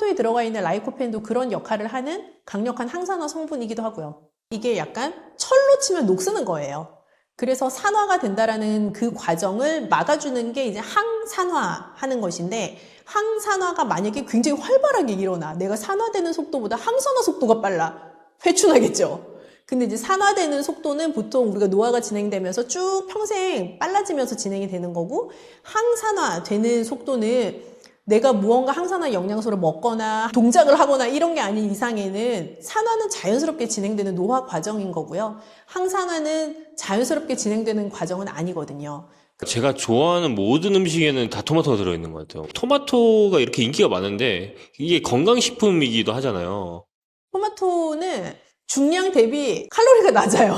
토마토에 들어가 있는 라이코펜도 그런 역할을 하는 강력한 항산화 성분이기도 하고요. 이게 약간 철로 치면 녹쓰는 거예요. 그래서 산화가 된다라는 그 과정을 막아주는 게 이제 항산화 하는 것인데, 항산화가 만약에 굉장히 활발하게 일어나, 내가 산화되는 속도보다 항산화 속도가 빨라, 회춘하겠죠. 근데 이제 산화되는 속도는 보통 우리가 노화가 진행되면서 쭉 평생 빨라지면서 진행이 되는 거고, 항산화 되는 속도는 내가 무언가 항산화 영양소를 먹거나 동작을 하거나 이런 게 아닌 이상에는 산화는 자연스럽게 진행되는 노화 과정인 거고요. 항산화는 자연스럽게 진행되는 과정은 아니거든요. 제가 좋아하는 모든 음식에는 다 토마토가 들어있는 것 같아요. 토마토가 이렇게 인기가 많은데 이게 건강식품이기도 하잖아요. 토마토는 중량 대비 칼로리가 낮아요.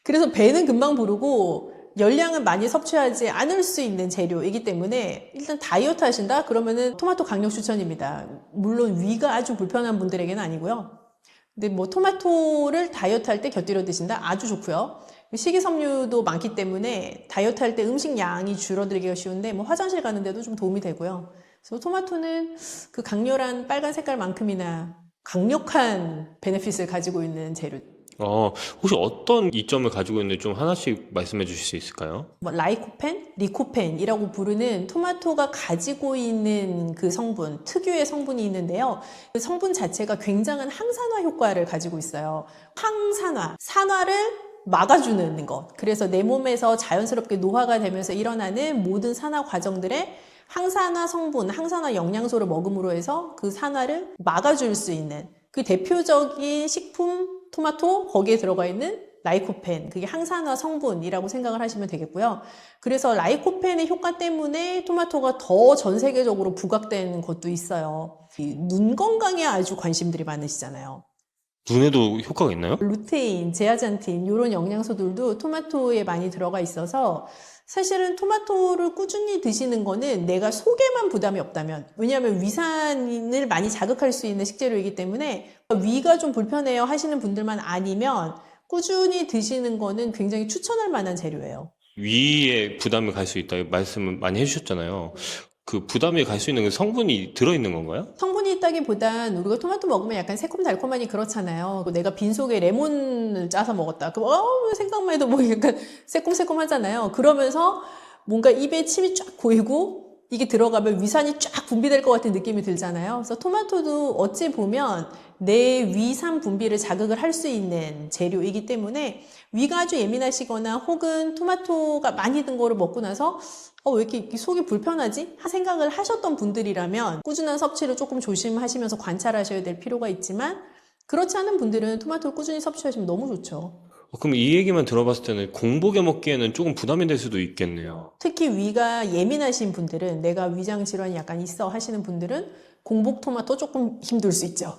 그래서 배는 금방 부르고 열량은 많이 섭취하지 않을 수 있는 재료이기 때문에 일단 다이어트 하신다? 그러면은 토마토 강력 추천입니다. 물론 위가 아주 불편한 분들에게는 아니고요. 근데 뭐 토마토를 다이어트 할 때 곁들여 드신다? 아주 좋고요. 식이섬유도 많기 때문에 다이어트 할 때 음식 양이 줄어들기가 쉬운데 뭐 화장실 가는데도 좀 도움이 되고요. 그래서 토마토는 그 강렬한 빨간 색깔만큼이나 강력한 베네핏을 가지고 있는 재료. 혹시 어떤 이점을 가지고 있는지 좀 하나씩 말씀해 주실 수 있을까요? 뭐 라이코펜, 리코펜이라고 부르는 토마토가 가지고 있는 그 성분, 특유의 성분이 있는데요. 그 성분 자체가 굉장한 항산화 효과를 가지고 있어요. 항산화, 산화를 막아주는 것. 그래서 내 몸에서 자연스럽게 노화가 되면서 일어나는 모든 산화 과정들의 항산화 성분, 항산화 영양소를 먹음으로 해서 그 산화를 막아줄 수 있는 그 대표적인 식품 토마토, 거기에 들어가 있는 라이코펜, 그게 항산화 성분이라고 생각을 하시면 되겠고요. 그래서 라이코펜의 효과 때문에 토마토가 더 전 세계적으로 부각된 것도 있어요. 눈 건강에 아주 관심들이 많으시잖아요. 눈에도 효과가 있나요? 루테인, 제아잔틴 이런 영양소들도 토마토에 많이 들어가 있어서 사실은 토마토를 꾸준히 드시는 거는 내가 속에만 부담이 없다면, 왜냐하면 위산을 많이 자극할 수 있는 식재료이기 때문에 위가 좀 불편해요 하시는 분들만 아니면 꾸준히 드시는 거는 굉장히 추천할 만한 재료예요. 위에 부담이 갈 수 있다 말씀을 많이 해주셨잖아요. 그 부담이 갈 수 있는 그 성분이 들어있는 건가요? 성분이 있다기보단 우리가 토마토 먹으면 약간 새콤달콤하니 그렇잖아요. 내가 빈속에 레몬을 짜서 먹었다. 그럼 생각만 해도 뭐 약간 새콤새콤하잖아요. 그러면서 뭔가 입에 침이 쫙 고이고 이게 들어가면 위산이 쫙 분비될 것 같은 느낌이 들잖아요. 그래서 토마토도 어찌 보면 내 위산 분비를 자극을 할 수 있는 재료이기 때문에 위가 아주 예민하시거나 혹은 토마토가 많이 든 거를 먹고 나서 왜 이렇게 속이 불편하지? 생각을 하셨던 분들이라면 꾸준한 섭취를 조금 조심하시면서 관찰하셔야 될 필요가 있지만, 그렇지 않은 분들은 토마토를 꾸준히 섭취하시면 너무 좋죠. 그럼 이 얘기만 들어봤을 때는 공복에 먹기에는 조금 부담이 될 수도 있겠네요. 특히 위가 예민하신 분들은, 내가 위장 질환이 약간 있어 하시는 분들은 공복 토마토 조금 힘들 수 있죠.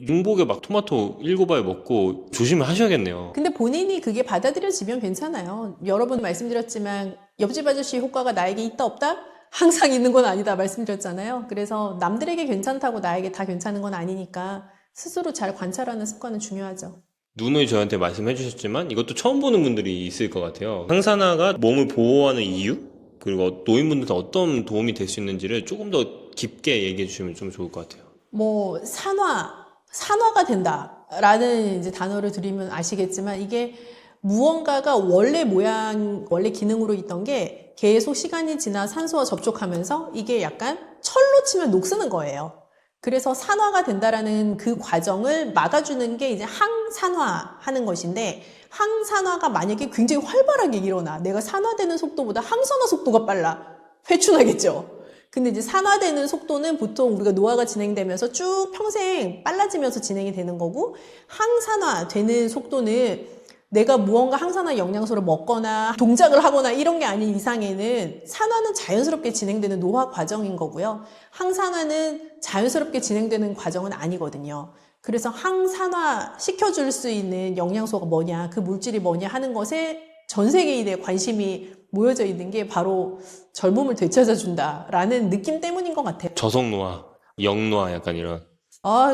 공복에 막 토마토 7알 먹고 조심을 하셔야겠네요. 근데 본인이 그게 받아들여지면 괜찮아요. 여러 번 말씀드렸지만 옆집 아저씨 효과가 나에게 있다 없다? 항상 있는 건 아니다 말씀드렸잖아요. 그래서 남들에게 괜찮다고 나에게 다 괜찮은 건 아니니까 스스로 잘 관찰하는 습관은 중요하죠. 눈을 저한테 말씀해 주셨지만 이것도 처음 보는 분들이 있을 것 같아요. 항산화가 몸을 보호하는 이유? 그리고 노인분들한테 어떤 도움이 될 수 있는지를 조금 더 깊게 얘기해 주시면 좀 좋을 것 같아요. 뭐 산화가 된다라는 이제 단어를 들으면 아시겠지만, 이게 무언가가 원래 모양, 원래 기능으로 있던 게 계속 시간이 지나 산소와 접촉하면서 이게 약간 철로 치면 녹쓰는 거예요. 그래서 산화가 된다라는 그 과정을 막아주는 게 이제 항산화 하는 것인데, 항산화가 만약에 굉장히 활발하게 일어나, 내가 산화되는 속도보다 항산화 속도가 빨라, 회춘하겠죠. 근데 이제 산화되는 속도는 보통 우리가 노화가 진행되면서 쭉 평생 빨라지면서 진행이 되는 거고, 항산화 되는 속도는 내가 무언가 항산화 영양소를 먹거나 동작을 하거나 이런 게 아닌 이상에는 산화는 자연스럽게 진행되는 노화 과정인 거고요. 항산화는 자연스럽게 진행되는 과정은 아니거든요. 그래서 항산화 시켜줄 수 있는 영양소가 뭐냐, 그 물질이 뭐냐 하는 것에 전 세계인의 관심이 모여져 있는 게 바로 젊음을 되찾아준다라는 느낌 때문인 것 같아요. 저속노화, 역노화 약간 이런.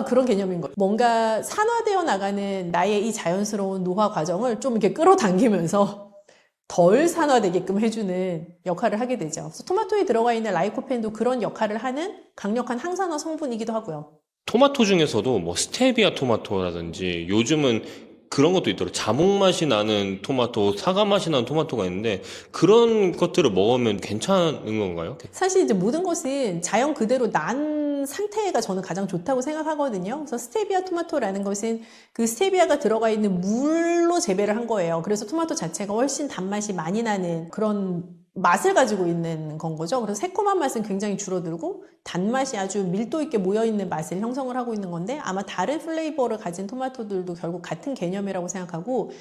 그런 개념인 거예요. 뭔가 산화되어 나가는 나의 이 자연스러운 노화 과정을 좀 이렇게 끌어당기면서 덜 산화되게끔 해주는 역할을 하게 되죠. 그래서 토마토에 들어가 있는 라이코펜도 그런 역할을 하는 강력한 항산화 성분이기도 하고요. 토마토 중에서도 뭐 스테비아 토마토라든지 요즘은 그런 것도 있더라고요. 자몽 맛이 나는 토마토, 사과 맛이 나는 토마토가 있는데 그런 것들을 먹으면 괜찮은 건가요? 사실 이제 모든 것은 자연 그대로 난 상태가 저는 가장 좋다고 생각하거든요. 그래서 스테비아 토마토라는 것은 그 스테비아가 들어가 있는 물로 재배를 한 거예요. 그래서 토마토 자체가 훨씬 단맛이 많이 나는 그런 맛을 가지고 있는 건 거죠. 그래서 새콤한 맛은 굉장히 줄어들고 단맛이 아주 밀도 있게 모여있는 맛을 형성을 하고 있는 건데 아마 다른 플레이버를 가진 토마토들도 결국 같은 개념이라고 생각하고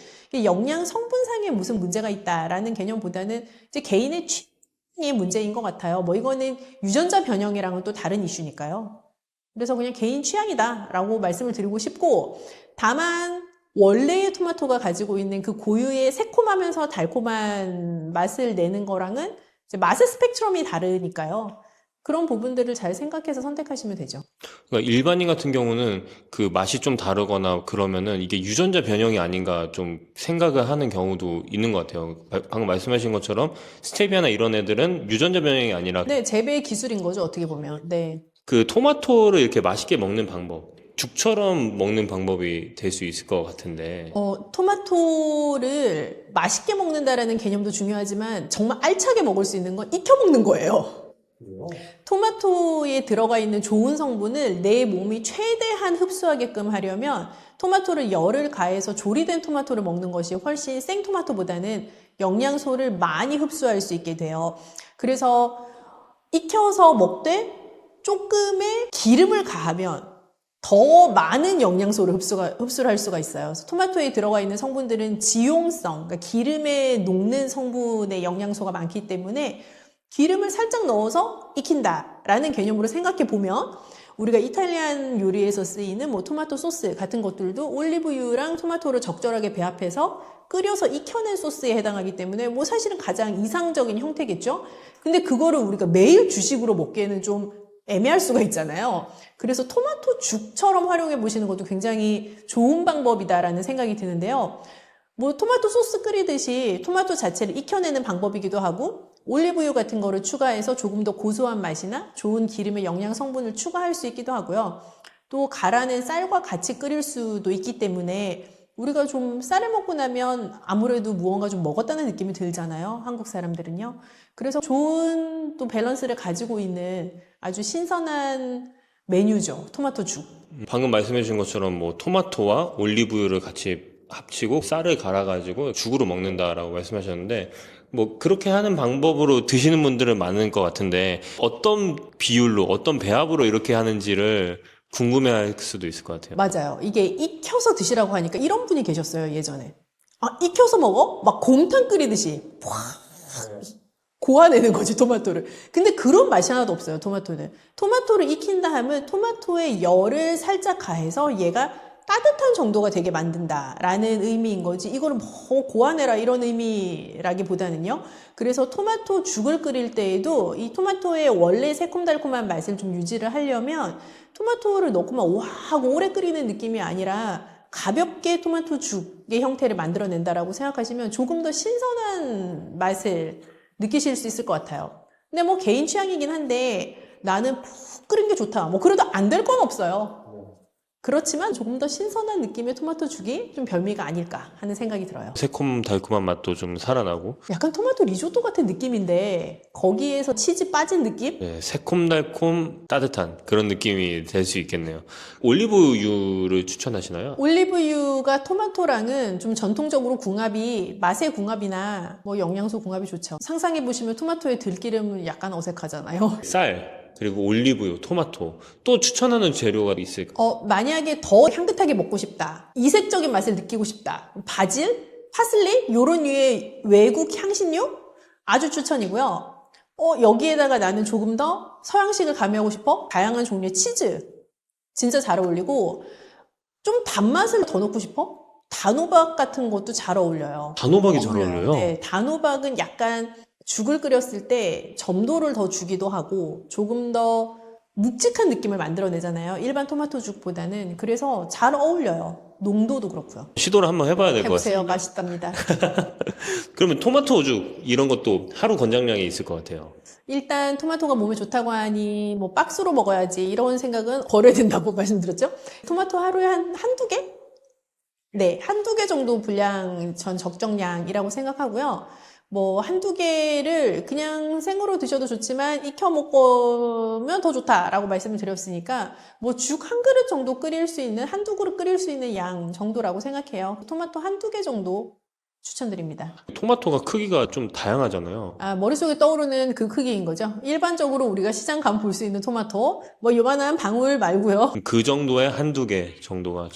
영양 성분상에 무슨 문제가 있다라는 개념보다는 이제 개인의 취향의 문제인 것 같아요. 뭐 이거는 유전자 변형이랑은 또 다른 이슈니까요. 그래서 그냥 개인 취향이다라고 말씀을 드리고 싶고 다만 원래의 토마토가 가지고 있는 그 고유의 새콤하면서 달콤한 맛을 내는 거랑은 이제 맛의 스펙트럼이 다르니까요. 그런 부분들을 잘 생각해서 선택하시면 되죠. 그러니까 일반인 같은 경우는 그 맛이 좀 다르거나 그러면은 이게 유전자 변형이 아닌가 좀 생각을 하는 경우도 있는 것 같아요. 방금 말씀하신 것처럼 스테비아나 이런 애들은 유전자 변형이 아니라 네, 재배 기술인 거죠, 어떻게 보면. 네. 그 토마토를 이렇게 맛있게 먹는 방법, 죽처럼 먹는 방법이 될 수 있을 것 같은데. 토마토를 맛있게 먹는다라는 개념도 중요하지만 정말 알차게 먹을 수 있는 건 익혀 먹는 거예요. 토마토에 들어가 있는 좋은 성분을 내 몸이 최대한 흡수하게끔 하려면 토마토를 열을 가해서 조리된 토마토를 먹는 것이 훨씬 생토마토보다는 영양소를 많이 흡수할 수 있게 돼요. 그래서 익혀서 먹되 조금의 기름을 가하면 더 많은 영양소를 흡수를 할 수가 있어요. 그래서 토마토에 들어가 있는 성분들은 지용성, 그러니까 기름에 녹는 성분의 영양소가 많기 때문에 기름을 살짝 넣어서 익힌다라는 개념으로 생각해 보면 우리가 이탈리안 요리에서 쓰이는 뭐 토마토 소스 같은 것들도 올리브유랑 토마토를 적절하게 배합해서 끓여서 익혀낸 소스에 해당하기 때문에 뭐 사실은 가장 이상적인 형태겠죠. 근데 그거를 우리가 매일 주식으로 먹기에는 좀 애매할 수가 있잖아요. 그래서 토마토 죽처럼 활용해 보시는 것도 굉장히 좋은 방법이다라는 생각이 드는데요. 뭐 토마토 소스 끓이듯이 토마토 자체를 익혀내는 방법이기도 하고 올리브유 같은 거를 추가해서 조금 더 고소한 맛이나 좋은 기름의 영양 성분을 추가할 수 있기도 하고요. 또 갈아낸 쌀과 같이 끓일 수도 있기 때문에 우리가 좀 쌀을 먹고 나면 아무래도 무언가 좀 먹었다는 느낌이 들잖아요. 한국 사람들은요. 그래서 좋은 또 밸런스를 가지고 있는 아주 신선한 메뉴죠. 토마토 죽. 방금 말씀해 주신 것처럼 뭐 토마토와 올리브유를 같이 합치고 쌀을 갈아가지고 죽으로 먹는다라고 말씀하셨는데 뭐 그렇게 하는 방법으로 드시는 분들은 많은 것 같은데 어떤 비율로 어떤 배합으로 이렇게 하는지를 궁금해할 수도 있을 것 같아요. 맞아요. 이게 익혀서 드시라고 하니까 이런 분이 계셨어요, 예전에. 아, 익혀서 먹어? 막 곰탕 끓이듯이 확 고아내는 거지, 토마토를. 근데 그런 맛이 하나도 없어요, 토마토는. 토마토를 익힌다 하면 토마토의 열을 살짝 가해서 얘가 따뜻한 정도가 되게 만든다라는 의미인 거지. 이거를 뭐 고아내라 이런 의미라기보다는요. 그래서 토마토 죽을 끓일 때에도 이 토마토의 원래 새콤달콤한 맛을 좀 유지를 하려면 토마토를 넣고 막 우아하고 오래 끓이는 느낌이 아니라 가볍게 토마토 죽의 형태를 만들어낸다라고 생각하시면 조금 더 신선한 맛을 느끼실 수 있을 것 같아요. 근데 뭐 개인 취향이긴 한데 나는 푹 끓인 게 좋다. 뭐 그래도 안 될 건 없어요. 그렇지만 조금 더 신선한 느낌의 토마토 죽이 좀 별미가 아닐까 하는 생각이 들어요. 새콤달콤한 맛도 좀 살아나고 약간 토마토 리조또 같은 느낌인데 거기에서 치즈 빠진 느낌? 네, 새콤달콤 따뜻한 그런 느낌이 될 수 있겠네요. 올리브유를 추천하시나요? 올리브유가 토마토랑은 좀 전통적으로 궁합이 맛의 궁합이나 뭐 영양소 궁합이 좋죠. 상상해 보시면 토마토의 들기름은 약간 어색하잖아요. 쌀 그리고 올리브유, 토마토 또 추천하는 재료가 있을까요? 만약에 더 향긋하게 먹고 싶다. 이색적인 맛을 느끼고 싶다. 바질, 파슬리 요런 류의 외국 향신료 아주 추천이고요. 여기에다가 나는 조금 더 서양식을 가미하고 싶어? 다양한 종류의 치즈 진짜 잘 어울리고 좀 단맛을 더 넣고 싶어? 단호박 같은 것도 잘 어울려요. 단호박이 잘 어울려요? 네, 단호박은 약간 죽을 끓였을 때 점도를 더 주기도 하고 조금 더 묵직한 느낌을 만들어내잖아요. 일반 토마토 죽보다는. 그래서 잘 어울려요. 농도도 그렇고요. 시도를 한번 해봐야 될 것 해보세요. 같습니다. 맛있답니다. 그러면 토마토죽 이런 것도 하루 권장량이 있을 것 같아요. 일단 토마토가 몸에 좋다고 하니 뭐 박스로 먹어야지 이런 생각은 버려야 된다고 말씀드렸죠. 토마토 하루에 한두 개? 네, 한두 개 정도 분량 전 적정량이라고 생각하고요. 뭐 한두 개를 그냥 생으로 드셔도 좋지만 익혀 먹으면 더 좋다라고 말씀을 드렸으니까 뭐 죽 한 그릇 정도 끓일 수 있는 한두 그릇 끓일 수 있는 양 정도라고 생각해요. 토마토 한두 개 정도 추천드립니다. 토마토가 크기가 좀 다양하잖아요. 머릿속에 떠오르는 그 크기인 거죠. 일반적으로 우리가 시장 가면 볼 수 있는 토마토, 뭐 요만한 방울 말고요. 그 정도의 한두 개 정도가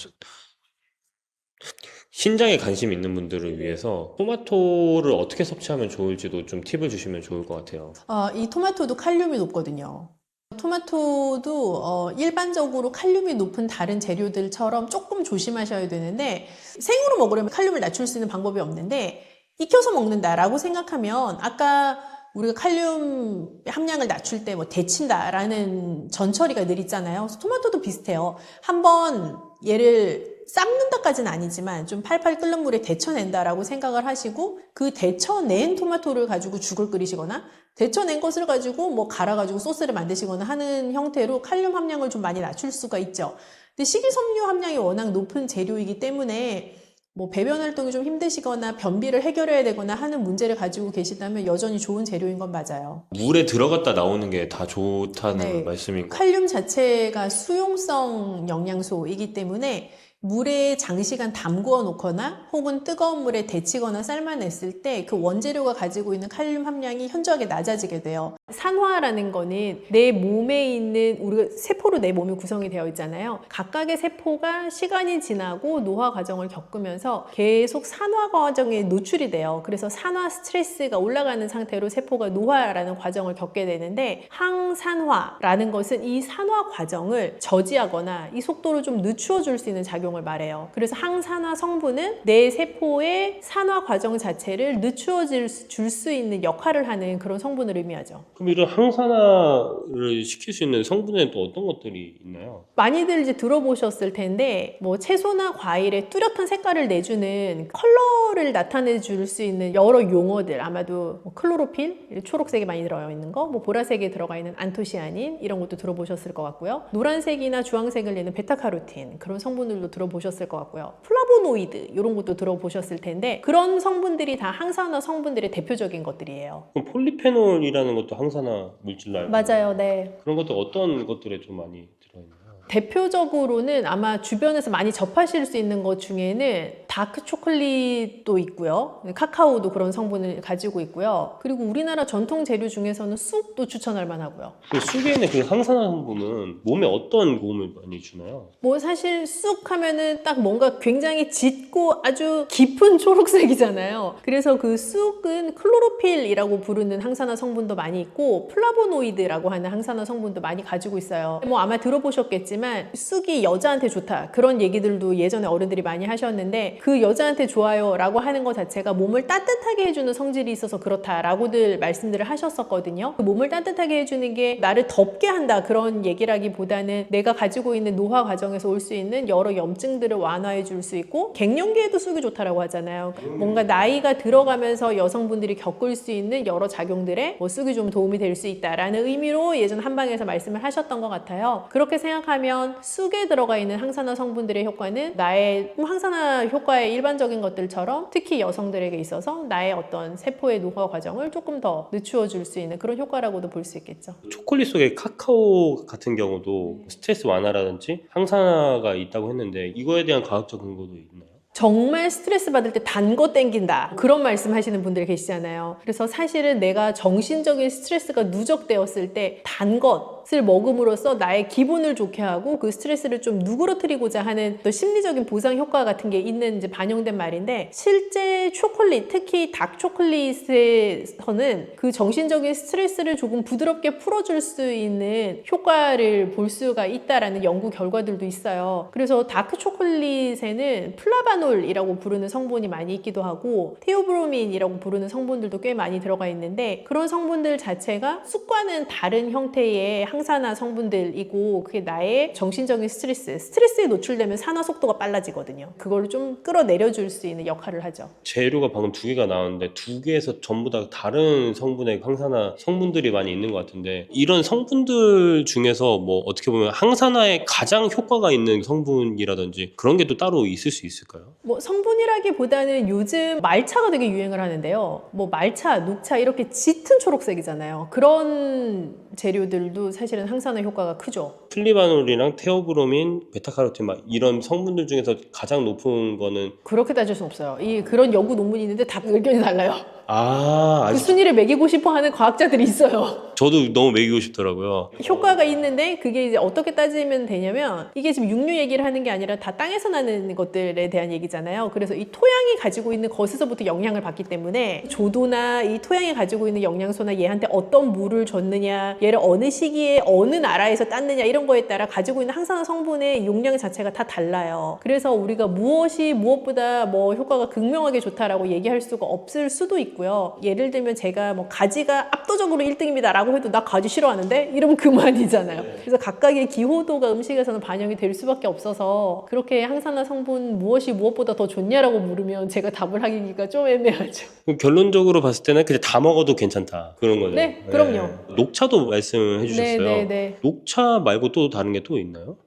신장에 관심 있는 분들을 위해서 토마토를 어떻게 섭취하면 좋을지도 좀 팁을 주시면 좋을 것 같아요. 이 토마토도 칼륨이 높거든요. 토마토도 일반적으로 칼륨이 높은 다른 재료들처럼 조금 조심하셔야 되는데 생으로 먹으려면 칼륨을 낮출 수 있는 방법이 없는데 익혀서 먹는다라고 생각하면 아까 우리가 칼륨 함량을 낮출 때 뭐 데친다라는 전처리가 늘 있잖아요. 그래서 토마토도 비슷해요. 한번 얘를 삶는다까지는 아니지만 좀 팔팔 끓는 물에 데쳐낸다라고 생각을 하시고 그 데쳐낸 토마토를 가지고 죽을 끓이시거나 데쳐낸 것을 가지고 뭐 갈아가지고 소스를 만드시거나 하는 형태로 칼륨 함량을 좀 많이 낮출 수가 있죠. 근데 식이섬유 함량이 워낙 높은 재료이기 때문에 뭐 배변 활동이 좀 힘드시거나 변비를 해결해야 되거나 하는 문제를 가지고 계시다면 여전히 좋은 재료인 건 맞아요. 물에 들어갔다 나오는 게 다 좋다는 네. 말씀인 것 칼륨 자체가 수용성 영양소이기 때문에 물에 장시간 담그어 놓거나 혹은 뜨거운 물에 데치거나 삶아냈을 때 그 원재료가 가지고 있는 칼륨 함량이 현저하게 낮아지게 돼요. 산화라는 거는 내 몸에 있는 우리가 세포로 내 몸이 구성이 되어 있잖아요. 각각의 세포가 시간이 지나고 노화 과정을 겪으면서 계속 산화 과정에 노출이 돼요. 그래서 산화 스트레스가 올라가는 상태로 세포가 노화라는 과정을 겪게 되는데 항산화라는 것은 이 산화 과정을 저지하거나 이 속도를 좀 늦추어 줄 수 있는 작용을 말해요. 그래서 항산화 성분은 내 세포의 산화 과정 자체를 늦추어 줄 수 있는 역할을 하는 그런 성분을 의미하죠. 그럼 이런 항산화를 시킬 수 있는 성분에는 또 어떤 것들이 있나요? 많이들 이제 들어보셨을 텐데 뭐 채소나 과일에 뚜렷한 색깔을 내주는 컬러를 나타내 줄 수 있는 여러 용어들 아마도 뭐 클로로필 초록색이 많이 들어가 있는 거, 뭐 보라색에 들어가 있는 안토시아닌 이런 것도 들어보셨을 것 같고요. 노란색이나 주황색을 내는 베타카로틴 그런 성분들도 들어보셨을 것 같고요. 플라보노이드 이런 것도 들어보셨을 텐데 그런 성분들이 다 항산화 성분들의 대표적인 것들이에요. 그럼 폴리페놀이라는 것도 항산화 물질로 알고 맞아요, 네. 그런 것도 어떤 것들에 좀 많이 들어있나요? 대표적으로는 아마 주변에서 많이 접하실 수 있는 것 중에는 다크 초콜릿도 있고요. 카카오도 그런 성분을 가지고 있고요. 그리고 우리나라 전통 재료 중에서는 쑥도 추천할 만하고요. 그 쑥에 있는 그 항산화 성분은 몸에 어떤 도움을 많이 주나요? 뭐 사실 쑥 하면은 딱 뭔가 굉장히 짙고 아주 깊은 초록색이잖아요. 그래서 그 쑥은 클로로필이라고 부르는 항산화 성분도 많이 있고 플라보노이드라고 하는 항산화 성분도 많이 가지고 있어요. 뭐 아마 들어보셨겠지만 쑥이 여자한테 좋다 그런 얘기들도 예전에 어른들이 많이 하셨는데 그 여자한테 좋아요 라고 하는 것 자체가 몸을 따뜻하게 해주는 성질이 있어서 그렇다라고들 말씀들을 하셨었거든요. 그 몸을 따뜻하게 해주는 게 나를 덥게 한다 그런 얘기라기보다는 내가 가지고 있는 노화 과정에서 올 수 있는 여러 염증들을 완화해 줄 수 있고 갱년기에도 쑥이 좋다라고 하잖아요. 뭔가 나이가 들어가면서 여성분들이 겪을 수 있는 여러 작용들에 뭐 쑥이 좀 도움이 될 수 있다라는 의미로 예전 한방에서 말씀을 하셨던 것 같아요. 그렇게 생각하면 쑥에 들어가 있는 항산화 성분들의 효과는 나의 항산화 효과의 일반적인 것들처럼 특히 여성들에게 있어서 나의 어떤 세포의 노화 과정을 조금 더 늦추어 줄 수 있는 그런 효과라고도 볼 수 있겠죠. 초콜릿 속에 카카오 같은 경우도 스트레스 완화라든지 항산화가 있다고 했는데 이거에 대한 과학적 근거도 있나요? 정말 스트레스 받을 때 단 거 땡긴다 그런 말씀 하시는 분들 계시잖아요. 그래서 사실은 내가 정신적인 스트레스가 누적되었을 때 단 것을 먹음으로써 나의 기분을 좋게 하고 그 스트레스를 좀 누그러뜨리고자 하는 또 심리적인 보상 효과 같은 게 있는 이제 반영된 말인데 실제 초콜릿 특히 닥 초콜릿에서는 그 정신적인 스트레스를 조금 부드럽게 풀어줄 수 있는 효과를 볼 수가 있다라는 연구 결과들도 있어요. 그래서 다크 초콜릿에는 플라바놀이라고 부르는 성분이 많이 있기도 하고 테오브로민이라고 부르는 성분들도 꽤 많이 들어가 있는데 그런 성분들 자체가 쑥과는 다른 형태의 항산화 성분들이고 그게 나의 정신적인 스트레스에 노출되면 산화 속도가 빨라지거든요. 그걸 좀 끌어내려줄 수 있는 역할을 하죠. 재료가 방금 두 개가 나왔는데 두 개에서 전부 다 다른 성분의 항산화 성분들이 많이 있는 것 같은데 이런 성분들 중에서 뭐 어떻게 보면 항산화에 가장 효과가 있는 성분이라든지 그런 게 또 따로 있을 수 있을까요? 뭐 성분이라기보다는 요즘 말차가 되게 유행을 하는데요. 뭐 말차, 녹차 이렇게 짙은 초록색이잖아요. 그런 재료들도 사실은 항산화 효과가 크죠. 플리바놀이랑 테오브로민, 베타카로틴 막 이런 성분들 중에서 가장 높은 거는 그렇게 따질 수는 없어요. 그런 연구 논문이 있는데 다 의견이 달라요. 그 아직 순위를 매기고 싶어 하는 과학자들이 있어요. 저도 너무 매기고 싶더라고요. 효과가 있는데 그게 이제 어떻게 따지면 되냐면 이게 지금 육류 얘기를 하는 게 아니라 다 땅에서 나는 것들에 대한 얘기잖아요. 그래서 이 토양이 가지고 있는 것에서부터 영향을 받기 때문에 조도나 이 토양이 가지고 있는 영양소나 얘한테 어떤 물을 줬느냐, 얘를 어느 시기에 어느 나라에서 땄느냐 이런 거에 따라 가지고 있는 항산화 성분의 용량 자체가 다 달라요. 그래서 우리가 무엇이 무엇보다 뭐 효과가 극명하게 좋다라고 얘기할 수가 없을 수도 있고요. 예를 들면 제가 뭐 가지가 압도적으로 1등입니다 라고 해도 나 가지 싫어하는데 이러면 그만이잖아요. 그래서 각각의 기호도가 음식에서는 반영이 될 수밖에 없어서 그렇게 항산화 성분 무엇이 무엇보다 더 좋냐라고 물으면 제가 답을 하기가 좀 애매하죠. 그럼 결론적으로 봤을 때는 그냥 다 먹어도 괜찮다 그런 거죠. 네, 그럼요. 녹차도 말씀해 주셨어요. 네. 녹차 말고 또 다른 게 또 있나요?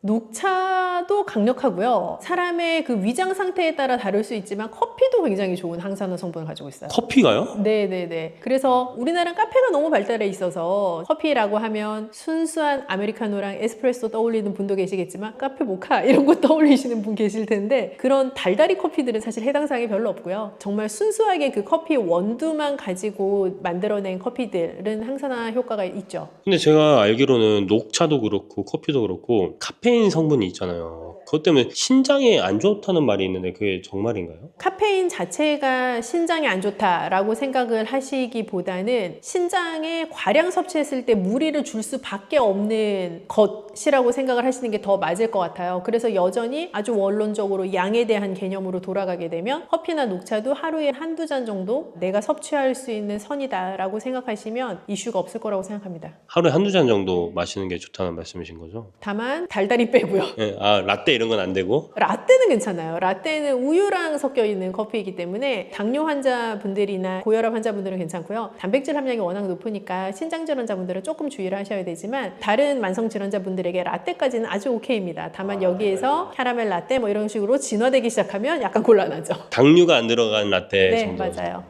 녹차도 강력하고요. 사람의 그 위장 상태에 따라 다를 수 있지만 커피도 굉장히 좋은 항산화 성분을 가지고 있어요. 커피가요? 네네네. 그래서 우리나라 카페가 너무 발달해 있어서 커피라고 하면 순수한 아메리카노랑 에스프레소 떠올리는 분도 계시겠지만 카페 모카 이런 거 떠올리시는 분 계실 텐데 그런 달달이 커피들은 사실 해당 사항이 별로 없고요. 정말 순수하게 그 커피 원두만 가지고 만들어낸 커피들은 항산화 효과가 있죠. 근데 제가 알기로는 녹차도 그렇고 커피도 그렇고 카페인 성분이 있잖아요. 그것 때문에 신장에 안 좋다는 말이 있는데 그게 정말인가요? 카페인 자체가 신장에 안 좋다라고 생각을 하시기보다는 신장에 과량 섭취했을 때 무리를 줄 수밖에 없는 것이라고 생각을 하시는 게 더 맞을 것 같아요. 그래서 여전히 아주 원론적으로 양에 대한 개념으로 돌아가게 되면 커피나 녹차도 하루에 한두 잔 정도 내가 섭취할 수 있는 선이다라고 생각하시면 이슈가 없을 거라고 생각합니다. 하루에 한두 잔 정도 마시는 게 좋다는 말씀이신 거죠? 다만 달달이 빼고요. 네, 라떼 이런 건 안 되고 라떼는 괜찮아요. 라떼는 우유랑 섞여 있는 커피이기 때문에 당뇨 환자분들이나 고혈압 환자분들은 괜찮고요. 단백질 함량이 워낙 높으니까 신장질환자분들은 조금 주의를 하셔야 되지만 다른 만성질환자분들에게 라떼까지는 아주 오케이입니다. 다만 여기에서 캐러멜 라떼 뭐 이런 식으로 진화되기 시작하면 약간 곤란하죠. 당류가 안 들어간 라떼 네, 정도. 맞아요.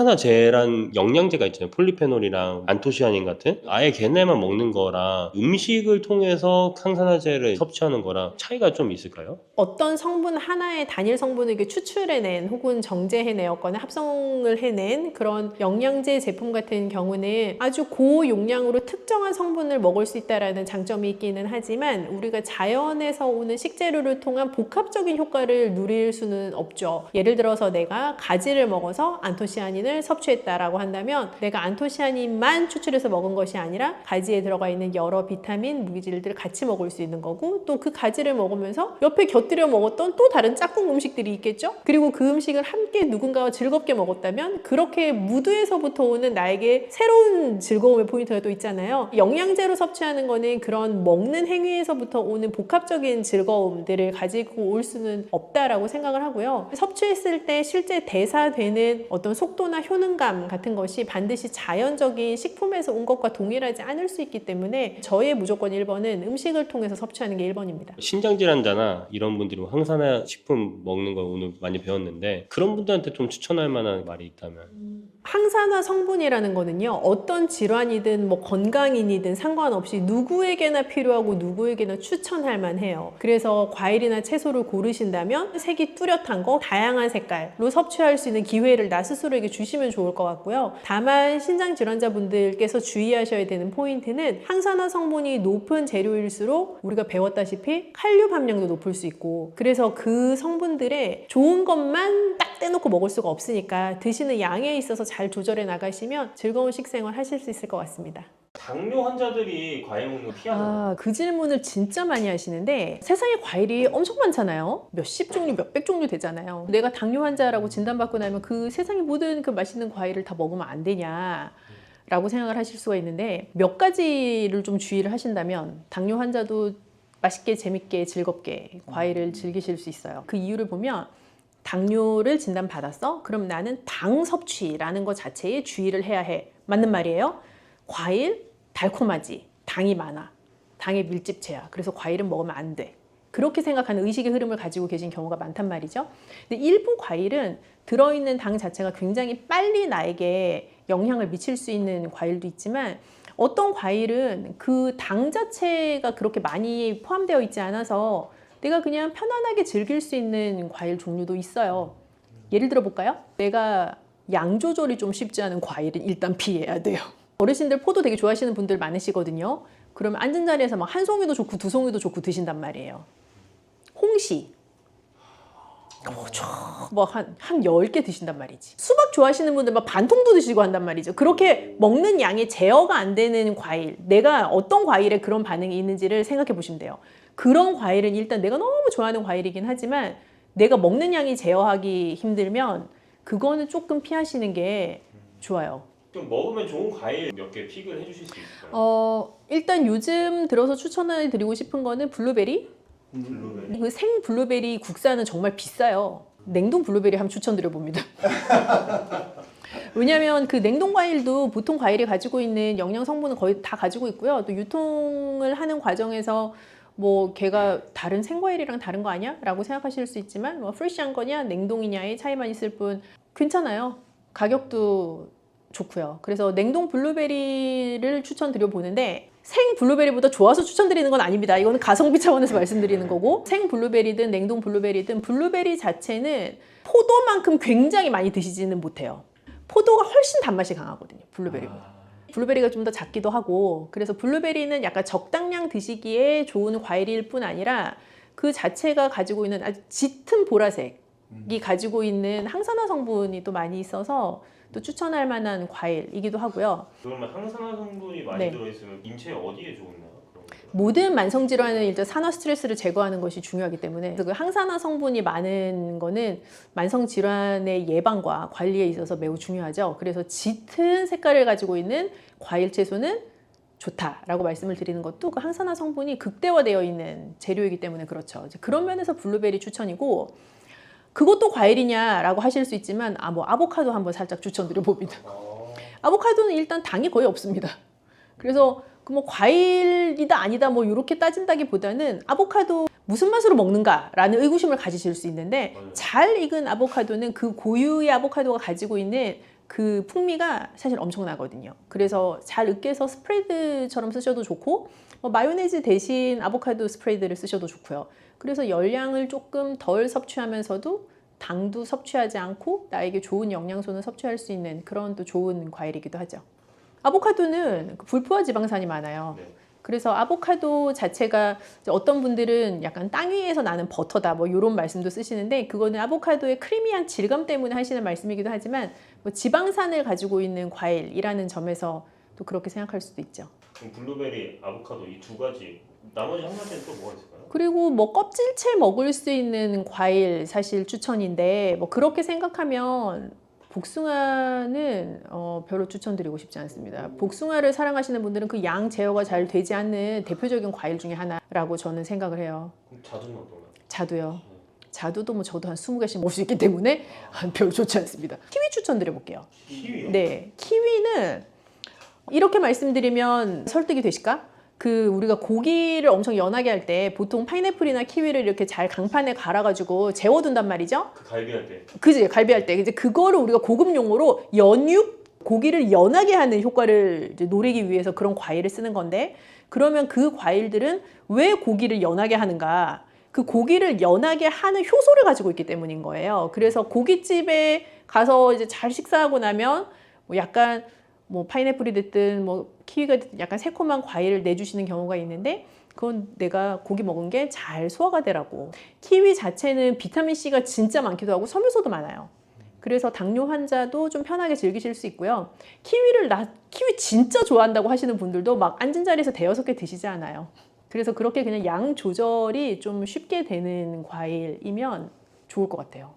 항산화제란 영양제가 있잖아요. 폴리페놀이랑 안토시아닌 같은 아예 걔네만 먹는 거랑 음식을 통해서 항산화제를 섭취하는 거랑 차이가 좀 있을까요? 어떤 성분 하나의 단일 성분을 이렇게 추출해낸 혹은 정제해내었거나 합성을 해낸 그런 영양제 제품 같은 경우는 아주 고용량으로 특정한 성분을 먹을 수 있다는 장점이 있기는 하지만 우리가 자연에서 오는 식재료를 통한 복합적인 효과를 누릴 수는 없죠. 예를 들어서 내가 가지를 먹어서 안토시아닌을 섭취했다라고 한다면 내가 안토시아닌만 추출해서 먹은 것이 아니라 가지에 들어가 있는 여러 비타민, 무기질들을 같이 먹을 수 있는 거고 또 그 가지를 먹으면서 옆에 곁들여 먹었던 또 다른 짝꿍 음식들이 있겠죠? 그리고 그 음식을 함께 누군가와 즐겁게 먹었다면 그렇게 무드에서부터 오는 나에게 새로운 즐거움의 포인트가 또 있잖아요. 영양제로 섭취하는 거는 그런 먹는 행위에서부터 오는 복합적인 즐거움들을 가지고 올 수는 없다라고 생각을 하고요. 섭취했을 때 실제 대사되는 어떤 속도나 효능감 같은 것이 반드시 자연적인 식품에서 온 것과 동일하지 않을 수 있기 때문에 저의 무조건 1번은 음식을 통해서 섭취하는 게 1번입니다. 신장질환자나 이런 분들이 항산화 식품 먹는 걸 오늘 많이 배웠는데 그런 분들한테 좀 추천할 만한 말이 있다면 항산화 성분이라는 거는요 어떤 질환이든 뭐 건강인이든 상관없이 누구에게나 필요하고 누구에게나 추천할 만해요. 그래서 과일이나 채소를 고르신다면 색이 뚜렷한 거 다양한 색깔로 섭취할 수 있는 기회를 나 스스로에게 주시면 좋을 것 같고요. 다만 신장 질환자분들께서 주의하셔야 되는 포인트는 항산화 성분이 높은 재료일수록 우리가 배웠다시피 칼륨 함량도 높을 수 있고 그래서 그 성분들의 좋은 것만 딱 떼놓고 먹을 수가 없으니까 드시는 양에 있어서 잘 조절해 나가시면 즐거운 식생활 하실 수 있을 것 같습니다. 당뇨 환자들이 과일 먹는 거 피하는 그 질문을 진짜 많이 하시는데 세상에 과일이 엄청 많잖아요. 몇십 종류, 몇백 종류 되잖아요. 내가 당뇨 환자라고 진단받고 나면 그 세상의 모든 그 맛있는 과일을 다 먹으면 안 되냐 라고 생각을 하실 수가 있는데 몇 가지를 좀 주의를 하신다면 당뇨 환자도 맛있게 재밌게 즐겁게 과일을 즐기실 수 있어요. 그 이유를 보면 당뇨를 진단받았어? 그럼 나는 당 섭취라는 것 자체에 주의를 해야 해. 맞는 말이에요. 과일 달콤하지, 당이 많아, 당의 밀집체야. 그래서 과일은 먹으면 안 돼. 그렇게 생각하는 의식의 흐름을 가지고 계신 경우가 많단 말이죠. 근데 일부 과일은 들어있는 당 자체가 굉장히 빨리 나에게 영향을 미칠 수 있는 과일도 있지만 어떤 과일은 그 당 자체가 그렇게 많이 포함되어 있지 않아서 내가 그냥 편안하게 즐길 수 있는 과일 종류도 있어요. 예를 들어 볼까요? 내가 양 조절이 좀 쉽지 않은 과일은 일단 피해야 돼요. 어르신들 포도 되게 좋아하시는 분들 많으시거든요. 그러면 앉은 자리에서 막 한 송이도 좋고 두 송이도 좋고 드신단 말이에요. 홍시 뭐한 10개 드신단 말이지. 수박 좋아하시는 분들 막 반통도 드시고 한단 말이죠. 그렇게 먹는 양이 제어가 안 되는 과일, 내가 어떤 과일에 그런 반응이 있는지를 생각해 보시면 돼요. 그런 과일은 일단 내가 너무 좋아하는 과일이긴 하지만 내가 먹는 양이 제어하기 힘들면 그거는 조금 피하시는 게 좋아요. 좀 먹으면 좋은 과일 몇 개 픽을 해주실 수 있을까요? 일단 요즘 들어서 추천을 드리고 싶은 거는 블루베리. 블루베리. 그 생 블루베리 국산은 정말 비싸요. 냉동 블루베리 한번 추천드려 봅니다. 왜냐하면 그 냉동 과일도 보통 과일이 가지고 있는 영양 성분은 거의 다 가지고 있고요. 또 유통을 하는 과정에서 뭐 걔가 다른 생과일이랑 다른 거 아니야? 라고 생각하실 수 있지만 뭐 프레시한 거냐 냉동이냐의 차이만 있을 뿐 괜찮아요. 가격도 좋고요. 그래서 냉동 블루베리를 추천드려 보는데 생 블루베리보다 좋아서 추천드리는 건 아닙니다. 이거는 가성비 차원에서 말씀드리는 거고 생 블루베리든 냉동 블루베리든 블루베리 자체는 포도만큼 굉장히 많이 드시지는 못해요. 포도가 훨씬 단맛이 강하거든요. 블루베리보다. 블루베리가 좀 더 작기도 하고 그래서 블루베리는 약간 적당량 드시기에 좋은 과일일 뿐 아니라 그 자체가 가지고 있는 아주 짙은 보라색이 가지고 있는 항산화 성분이 또 많이 있어서 또 추천할 만한 과일이기도 하고요. 그러면 항산화 성분이 많이 네. 들어있으면 인체에 어디에 좋나요? 그런 거? 모든 만성 질환은 일단 산화 스트레스를 제거하는 것이 중요하기 때문에 그 항산화 성분이 많은 거는 만성 질환의 예방과 관리에 있어서 매우 중요하죠. 그래서 짙은 색깔을 가지고 있는 과일 채소는 좋다라고 말씀을 드리는 것도 그 항산화 성분이 극대화되어 있는 재료이기 때문에 그렇죠. 이제 그런 면에서 블루베리 추천이고 그것도 과일이냐라고 하실 수 있지만 뭐 아보카도 한번 살짝 추천드려 봅니다. 아보카도는 일단 당이 거의 없습니다. 그래서 그 뭐 과일이다 아니다 뭐 이렇게 따진다기보다는 아보카도 무슨 맛으로 먹는가라는 의구심을 가지실 수 있는데 잘 익은 아보카도는 그 고유의 아보카도가 가지고 있는 그 풍미가 사실 엄청나거든요. 그래서 잘 으깨서 스프레드처럼 쓰셔도 좋고 뭐 마요네즈 대신 아보카도 스프레드를 쓰셔도 좋고요. 그래서 열량을 조금 덜 섭취하면서도 당도 섭취하지 않고 나에게 좋은 영양소는 섭취할 수 있는 그런 또 좋은 과일이기도 하죠. 아보카도는 불포화 지방산이 많아요. 네. 그래서 아보카도 자체가 어떤 분들은 약간 땅 위에서 나는 버터다 뭐 이런 말씀도 쓰시는데 그거는 아보카도의 크리미한 질감 때문에 하시는 말씀이기도 하지만 뭐 지방산을 가지고 있는 과일이라는 점에서 또 그렇게 생각할 수도 있죠. 그럼 블루베리, 아보카도 이 두 가지 나머지 한 가지는 또 뭐가 있을까요? 그리고 뭐 껍질째 먹을 수 있는 과일 사실 추천인데 뭐 그렇게 생각하면 복숭아는 별로 추천드리고 싶지 않습니다. 복숭아를 사랑하시는 분들은 그 양 제어가 잘 되지 않는 대표적인 과일 중에 하나라고 저는 생각을 해요. 그럼 자두는 어떤가요? 자두요. 자두도 뭐 저도 한 20개씩 먹을 수 있기 때문에 별로 좋지 않습니다. 키위 추천드려볼게요. 키위요? 네, 키위는 이렇게 말씀드리면 설득이 되실까? 그 우리가 고기를 엄청 연하게 할 때 보통 파인애플이나 키위를 이렇게 잘 강판에 갈아가지고 재워둔단 말이죠. 그 갈비할 때. 그지 갈비할 때 이제 그거를 우리가 고급 용어로 연육 고기를 연하게 하는 효과를 이제 노리기 위해서 그런 과일을 쓰는 건데 그러면 그 과일들은 왜 고기를 연하게 하는가? 그 고기를 연하게 하는 효소를 가지고 있기 때문인 거예요. 그래서 고깃집에 가서 이제 잘 식사하고 나면 뭐 약간 뭐 파인애플이 됐든 뭐 키위가 됐든 약간 새콤한 과일을 내주시는 경우가 있는데 그건 내가 고기 먹은 게 잘 소화가 되라고. 키위 자체는 비타민C가 진짜 많기도 하고 섬유소도 많아요. 그래서 당뇨 환자도 좀 편하게 즐기실 수 있고요. 키위 진짜 좋아한다고 하시는 분들도 막 앉은 자리에서 5-6개 드시지 않아요. 그래서 그렇게 그냥 양 조절이 좀 쉽게 되는 과일이면 좋을 것 같아요.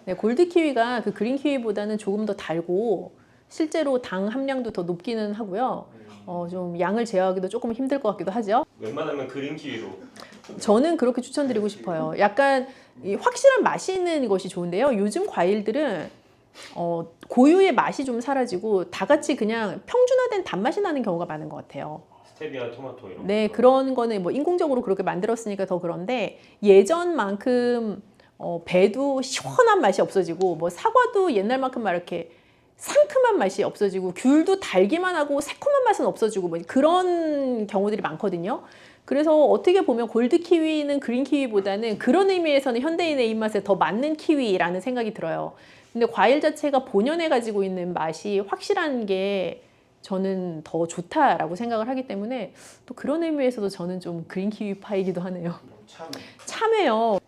네, 골드 키위가 그 그린 키위보다는 조금 더 달고 실제로 당 함량도 더 높기는 하고요. 좀 양을 제어하기도 조금 힘들 것 같기도 하죠. 웬만하면 그린 키위로. 저는 그렇게 추천드리고 싶어요. 약간 이 확실한 맛이 있는 것이 좋은데요. 요즘 과일들은 고유의 맛이 좀 사라지고 다 같이 그냥 평준화된 단맛이 나는 경우가 많은 것 같아요. 스테비아 토마토 이런 네, 거. 그런 거는 뭐 인공적으로 그렇게 만들었으니까 더 그런데 예전만큼 배도 시원한 맛이 없어지고 뭐 사과도 옛날만큼 막 이렇게 상큼한 맛이 없어지고 귤도 달기만 하고 새콤한 맛은 없어지고 뭐 그런 경우들이 많거든요. 그래서 어떻게 보면 골드 키위는 그린 키위보다는 그런 의미에서는 현대인의 입맛에 더 맞는 키위라는 생각이 들어요. 근데 과일 자체가 본연에 가지고 있는 맛이 확실한 게 저는 더 좋다라고 생각을 하기 때문에 또 그런 의미에서도 저는 좀 그린 키위 파이기도 하네요. 참외요.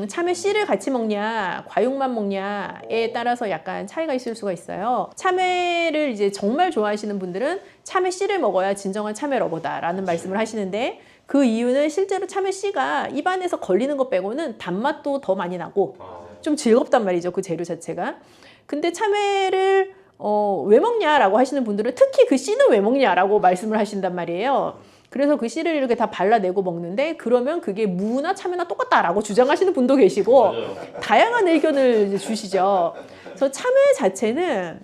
참외 씨를 같이 먹냐, 과육만 먹냐에 따라서 약간 차이가 있을 수가 있어요. 참외를 이제 정말 좋아하시는 분들은 참외 씨를 먹어야 진정한 참외 러버다라는 말씀을 하시는데 그 이유는 실제로 참외 씨가 입안에서 걸리는 것 빼고는 단맛도 더 많이 나고 좀 즐겁단 말이죠. 그 재료 자체가. 근데 참외를 왜 먹냐라고 하시는 분들은 특히 그 씨는 왜 먹냐라고 말씀을 하신단 말이에요. 그래서 그 씨를 이렇게 다 발라내고 먹는데 그러면 그게 무나 참외나 똑같다라고 주장하시는 분도 계시고 맞아요. 다양한 의견을 이제 주시죠. 그래서 참외 자체는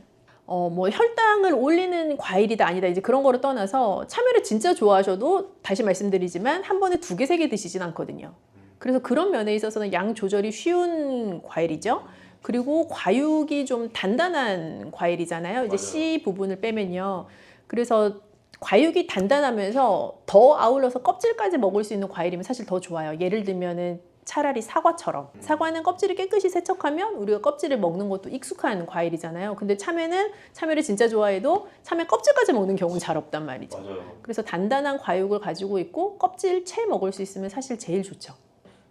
뭐 혈당을 올리는 과일이다 아니다 이제 그런 거를 떠나서 참외를 진짜 좋아하셔도 다시 말씀드리지만 한 번에 2개, 3개 드시진 않거든요. 그래서 그런 면에 있어서는 양 조절이 쉬운 과일이죠. 그리고 과육이 좀 단단한 과일이잖아요. 이제 맞아요. 씨 부분을 빼면요. 그래서 과육이 단단하면서 더 아울러서 껍질까지 먹을 수 있는 과일이면 사실 더 좋아요. 예를 들면은 차라리 사과처럼. 사과는 껍질을 깨끗이 세척하면 우리가 껍질을 먹는 것도 익숙한 과일이잖아요. 근데 참외를 진짜 좋아해도 참외 껍질까지 먹는 경우는 잘 없단 말이죠. 맞아요. 그래서 단단한 과육을 가지고 있고 껍질채 먹을 수 있으면 사실 제일 좋죠.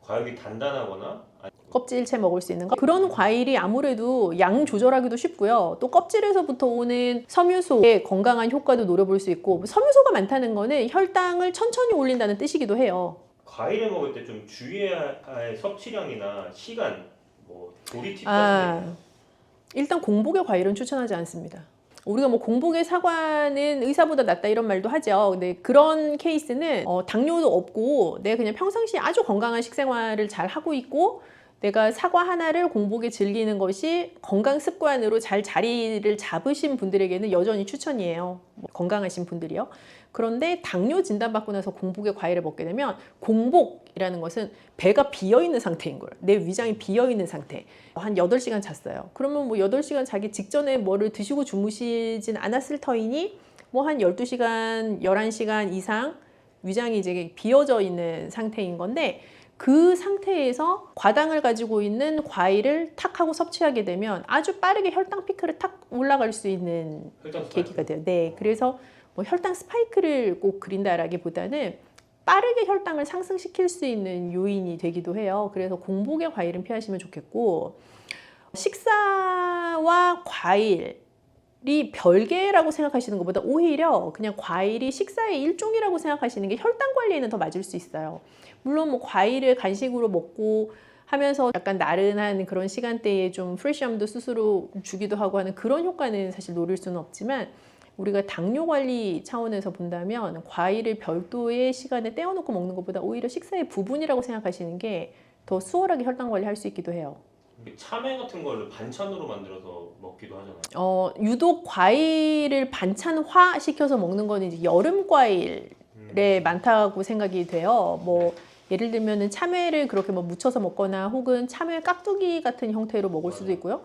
과육이 단단하거나 껍질채 먹을 수 있는 거. 그런 과일이 아무래도 양 조절하기도 쉽고요. 또 껍질에서부터 오는 섬유소의 건강한 효과도 노려볼 수 있고 섬유소가 많다는 거는 혈당을 천천히 올린다는 뜻이기도 해요. 과일을 먹을 때 좀 주의해야 할 섭취량이나 시간, 뭐 조리 팁 같은 게 있나요? 일단 공복의 과일은 추천하지 않습니다. 우리가 뭐 공복의 사과는 의사보다 낫다 이런 말도 하죠. 근데 그런 케이스는 당뇨도 없고 내가 그냥 평상시에 아주 건강한 식생활을 잘 하고 있고 내가 사과 하나를 공복에 즐기는 것이 건강 습관으로 잘 자리를 잡으신 분들에게는 여전히 추천이에요. 뭐 건강하신 분들이요. 그런데 당뇨 진단받고 나서 공복에 과일을 먹게 되면 공복이라는 것은 배가 비어있는 상태인 거예요. 내 위장이 비어있는 상태. 한 8시간 잤어요. 그러면 뭐 8시간 자기 직전에 뭐를 드시고 주무시진 않았을 터이니 뭐 한 12시간, 11시간 이상 위장이 이제 비어져 있는 상태인 건데 그 상태에서 과당을 가지고 있는 과일을 탁 하고 섭취하게 되면 아주 빠르게 혈당 피크를 탁 올라갈 수 있는 혈당 계기가 돼요. 네, 그래서 뭐 혈당 스파이크를 꼭 그린다라기보다는 빠르게 혈당을 상승시킬 수 있는 요인이 되기도 해요. 그래서 공복의 과일은 피하시면 좋겠고 식사와 과일이 별개라고 생각하시는 것보다 오히려 그냥 과일이 식사의 일종이라고 생각하시는 게 혈당 관리에는 더 맞을 수 있어요. 물론 뭐 과일을 간식으로 먹고 하면서 약간 나른한 그런 시간대에 좀 프레시함도 스스로 주기도 하고 하는 그런 효과는 사실 노릴 수는 없지만 우리가 당뇨 관리 차원에서 본다면 과일을 별도의 시간에 떼어놓고 먹는 것보다 오히려 식사의 부분이라고 생각하시는 게 더 수월하게 혈당 관리할 수 있기도 해요. 참외 같은 거를 반찬으로 만들어서 먹기도 하잖아요. 유독 과일을 반찬화 시켜서 먹는 거는 이제 여름 과일에 많다고 생각이 돼요. 뭐 예를 들면은 참외를 그렇게 뭐 무쳐서 먹거나 혹은 참외 깍두기 같은 형태로 먹을 수도 있고요.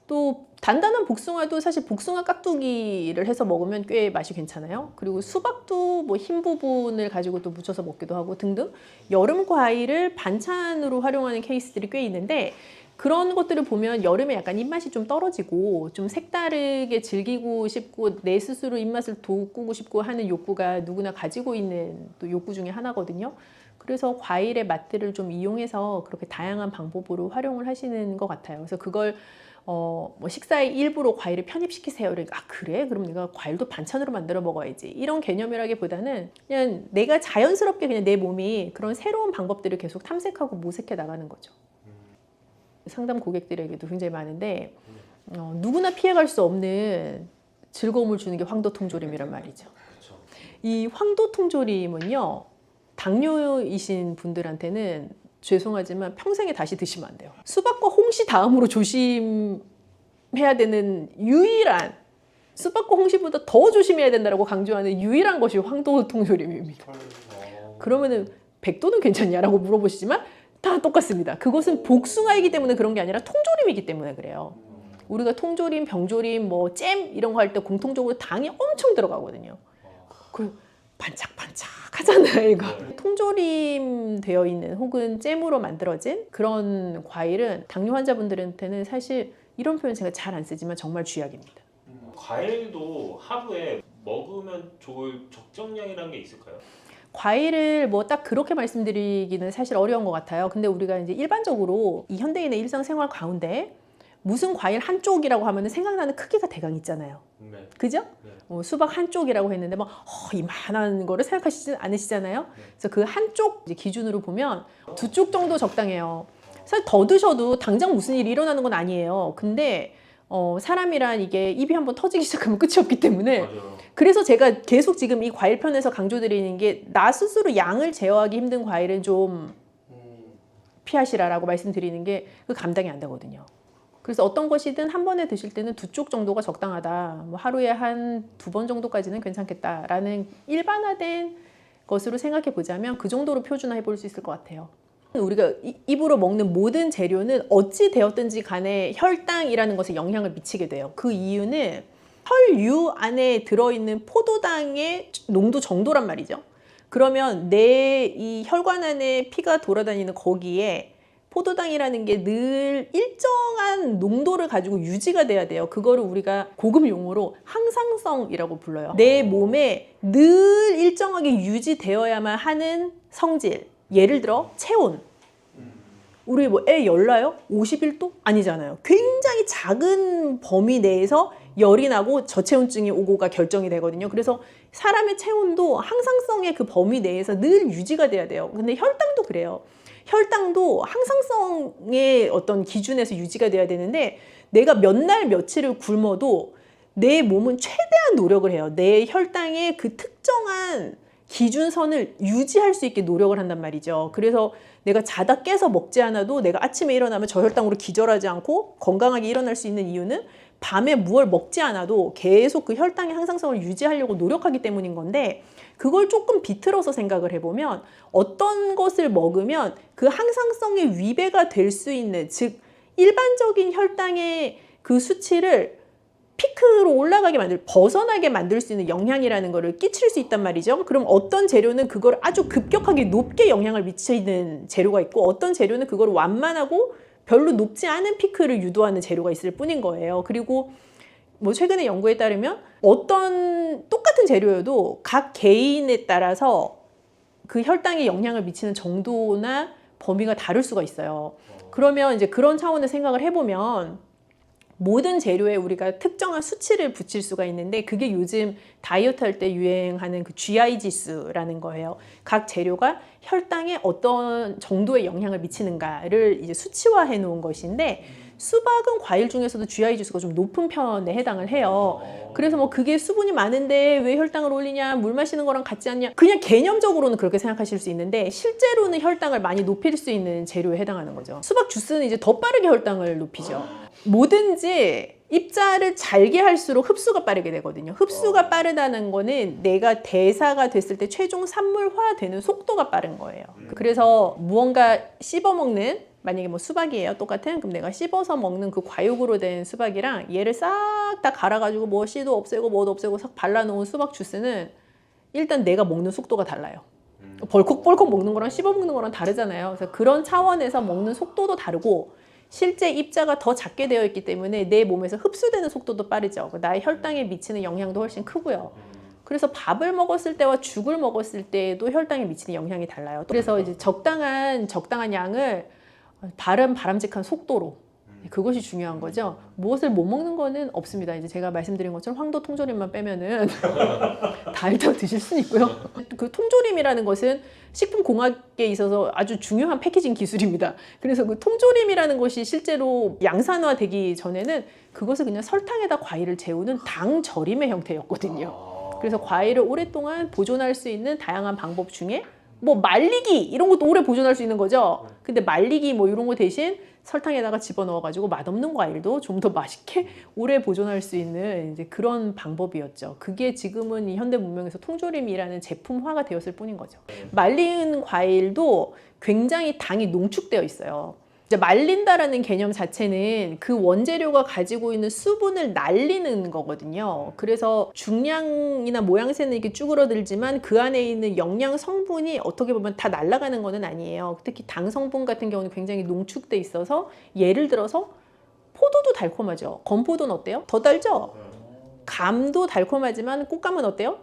또 단단한 복숭아도 사실 복숭아 깍두기를 해서 먹으면 꽤 맛이 괜찮아요. 그리고 수박도 뭐 흰 부분을 가지고 또 무쳐서 먹기도 하고 등등 여름 과일을 반찬으로 활용하는 케이스들이 꽤 있는데 그런 것들을 보면 여름에 약간 입맛이 좀 떨어지고 좀 색다르게 즐기고 싶고 내 스스로 입맛을 돋구고 싶고 하는 욕구가 누구나 가지고 있는 또 욕구 중에 하나거든요. 그래서 과일의 맛들을 좀 이용해서 그렇게 다양한 방법으로 활용을 하시는 것 같아요. 그래서 그걸 뭐 식사의 일부로 과일을 편입시키세요. 그러니까 그래? 그럼 내가 과일도 반찬으로 만들어 먹어야지. 이런 개념이라기보다는 그냥 내가 자연스럽게 그냥 내 몸이 그런 새로운 방법들을 계속 탐색하고 모색해 나가는 거죠. 상담 고객들에게도 굉장히 많은데 누구나 피해갈 수 없는 즐거움을 주는 게 황도통조림이란 말이죠. 이 황도통조림은요, 당뇨이신 분들한테는 죄송하지만 평생에 다시 드시면 안 돼요. 수박과 홍시 다음으로 조심해야 되는 유일한, 수박과 홍시보다 더 조심해야 된다고 강조하는 유일한 것이 황도통조림입니다. 그러면은 백도는 괜찮냐라고 물어보시지만 다 똑같습니다. 그것은 복숭아이기 때문에 그런 게 아니라 통조림이기 때문에 그래요. 우리가 통조림, 병조림, 뭐 잼 이런 거 할 때 공통적으로 당이 엄청 들어가거든요. 그 반짝반짝 하잖아요, 이거. 통조림 되어 있는 혹은 잼으로 만들어진 그런 과일은 당뇨 환자분들한테는 사실 이런 표현 제가 잘 안 쓰지만 정말 쥐약입니다. 과일도 하루에 먹으면 좋을 적정량이라는 게 있을까요? 과일을 뭐 딱 그렇게 말씀드리기는 사실 어려운 것 같아요. 근데 우리가 이제 일반적으로 이 현대인의 일상생활 가운데 무슨 과일 한쪽이라고 하면 생각나는 크기가 대강 있잖아요. 네. 그죠? 네. 수박 한쪽이라고 했는데 막 이만한 거를 생각하시지 않으시잖아요. 네. 그래서 그 한쪽 이제 기준으로 보면 2쪽 정도 적당해요. 사실 더 드셔도 당장 무슨 일이 일어나는 건 아니에요. 근데 사람이란 이게 입이 한번 터지기 시작하면 끝이 없기 때문에 맞아요. 그래서 제가 계속 지금 이 과일 편에서 강조드리는 게 나 스스로 양을 제어하기 힘든 과일은 좀 피하시라라고 말씀드리는 게 그 감당이 안 되거든요. 그래서 어떤 것이든 한 번에 드실 때는 2쪽 정도가 적당하다. 뭐 하루에 한 2번 정도까지는 괜찮겠다라는 일반화된 것으로 생각해 보자면 그 정도로 표준화해 볼 수 있을 것 같아요. 우리가 입으로 먹는 모든 재료는 어찌 되었든지 간에 혈당이라는 것에 영향을 미치게 돼요. 그 이유는 혈유 안에 들어있는 포도당의 농도 정도란 말이죠. 그러면 내 이 혈관 안에 피가 돌아다니는 거기에 포도당이라는 게 늘 일정한 농도를 가지고 유지가 돼야 돼요. 그거를 우리가 고급 용어로 항상성이라고 불러요. 내 몸에 늘 일정하게 유지되어야만 하는 성질. 예를 들어 체온. 우리 뭐 애 열나요? 51도? 아니잖아요. 굉장히 작은 범위 내에서 열이 나고 저체온증이 오고가 결정이 되거든요. 그래서 사람의 체온도 항상성의 그 범위 내에서 늘 유지가 돼야 돼요. 근데 혈당도 그래요. 혈당도 항상성의 어떤 기준에서 유지가 돼야 되는데 내가 몇 날 며칠을 굶어도 내 몸은 최대한 노력을 해요. 내 혈당의 그 특정한 기준선을 유지할 수 있게 노력을 한단 말이죠. 그래서 내가 자다 깨서 먹지 않아도 내가 아침에 일어나면 저혈당으로 기절하지 않고 건강하게 일어날 수 있는 이유는 밤에 무얼 먹지 않아도 계속 그 혈당의 항상성을 유지하려고 노력하기 때문인 건데 그걸 조금 비틀어서 생각을 해보면 어떤 것을 먹으면 그 항상성의 위배가 될 수 있는, 즉 일반적인 혈당의 그 수치를 피크로 올라가게 벗어나게 만들 수 있는 영향이라는 거를 끼칠 수 있단 말이죠. 그럼 어떤 재료는 그걸 아주 급격하게 높게 영향을 미치는 재료가 있고 어떤 재료는 그걸 완만하고 별로 높지 않은 피크를 유도하는 재료가 있을 뿐인 거예요. 그리고 뭐 최근에 연구에 따르면 어떤 똑같은 재료여도 각 개인에 따라서 그 혈당에 영향을 미치는 정도나 범위가 다를 수가 있어요. 그러면 이제 그런 차원의 생각을 해보면 모든 재료에 우리가 특정한 수치를 붙일 수가 있는데 그게 요즘 다이어트 할 때 유행하는 그 GI 지수라는 거예요. 각 재료가 혈당에 어떤 정도의 영향을 미치는가를 이제 수치화해 놓은 것인데 수박은 과일 중에서도 GI 지수가 좀 높은 편에 해당을 해요. 그래서 뭐 그게 수분이 많은데 왜 혈당을 올리냐, 물 마시는 거랑 같지 않냐, 그냥 개념적으로는 그렇게 생각하실 수 있는데 실제로는 혈당을 많이 높일 수 있는 재료에 해당하는 거죠. 수박 주스는 이제 더 빠르게 혈당을 높이죠. 뭐든지 입자를 잘게 할수록 흡수가 빠르게 되거든요. 흡수가 빠르다는 거는 내가 대사가 됐을 때 최종 산물화되는 속도가 빠른 거예요. 그래서 무언가 씹어 먹는, 만약에 뭐 수박이에요, 똑같은. 그럼 내가 씹어서 먹는 그 과육으로 된 수박이랑 얘를 싹 다 갈아가지고 뭐 씨도 없애고 뭐도 없애고 싹 발라놓은 수박 주스는 일단 내가 먹는 속도가 달라요. 벌컥벌컥 먹는 거랑 씹어 먹는 거랑 다르잖아요. 그래서 그런 차원에서 먹는 속도도 다르고 실제 입자가 더 작게 되어 있기 때문에 내 몸에서 흡수되는 속도도 빠르죠. 나의 혈당에 미치는 영향도 훨씬 크고요. 그래서 밥을 먹었을 때와 죽을 먹었을 때도 혈당에 미치는 영향이 달라요. 그래서 이제 적당한 양을 바람직한 속도로 그것이 중요한 거죠. 무엇을 못 먹는 거는 없습니다. 이제 제가 말씀드린 것처럼 황도 통조림만 빼면은 다 일단 드실 수는 있고요. 그 통조림이라는 것은 식품공학에 있어서 아주 중요한 패키징 기술입니다. 그래서 그 통조림이라는 것이 실제로 양산화되기 전에는 그것을 그냥 설탕에다 과일을 재우는 당 절임의 형태였거든요. 그래서 과일을 오랫동안 보존할 수 있는 다양한 방법 중에 뭐 말리기 이런 것도 오래 보존할 수 있는 거죠. 근데 말리기 뭐 이런 거 대신 설탕에다가 집어넣어가지고 맛없는 과일도 좀 더 맛있게 오래 보존할 수 있는 이제 그런 방법이었죠. 그게 지금은 이 현대 문명에서 통조림이라는 제품화가 되었을 뿐인 거죠. 말린 과일도 굉장히 당이 농축되어 있어요. 이제 말린다라는 개념 자체는 그 원재료가 가지고 있는 수분을 날리는 거거든요. 그래서 중량이나 모양새는 이렇게 쭈그러들지만 그 안에 있는 영양 성분이 어떻게 보면 다 날아가는 거는 아니에요. 특히 당 성분 같은 경우는 굉장히 농축돼 있어서 예를 들어서 포도도 달콤하죠. 건포도는 어때요? 더 달죠? 감도 달콤하지만 꽃감은 어때요?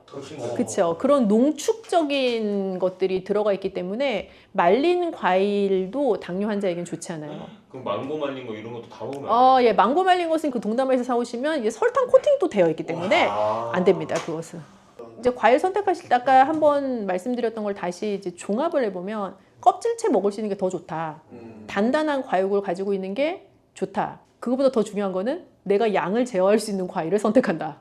그렇죠. 그런 농축적인 것들이 들어가 있기 때문에 말린 과일도 당뇨 환자에겐 좋지 않아요. 그럼 망고 말린 거 이런 것도 다 먹으면 예, 망고 말린 것은 그 동남아에서 사오시면 이게 설탕 코팅도 되어 있기 때문에 안 됩니다. 그것은. 이제 과일 선택하실 때 아까 한번 말씀드렸던 걸 다시 이제 종합을 해보면 껍질째 먹을 수 있는 게 더 좋다. 단단한 과육을 가지고 있는 게 좋다. 그거보다 더 중요한 거는 내가 양을 제어할 수 있는 과일을 선택한다.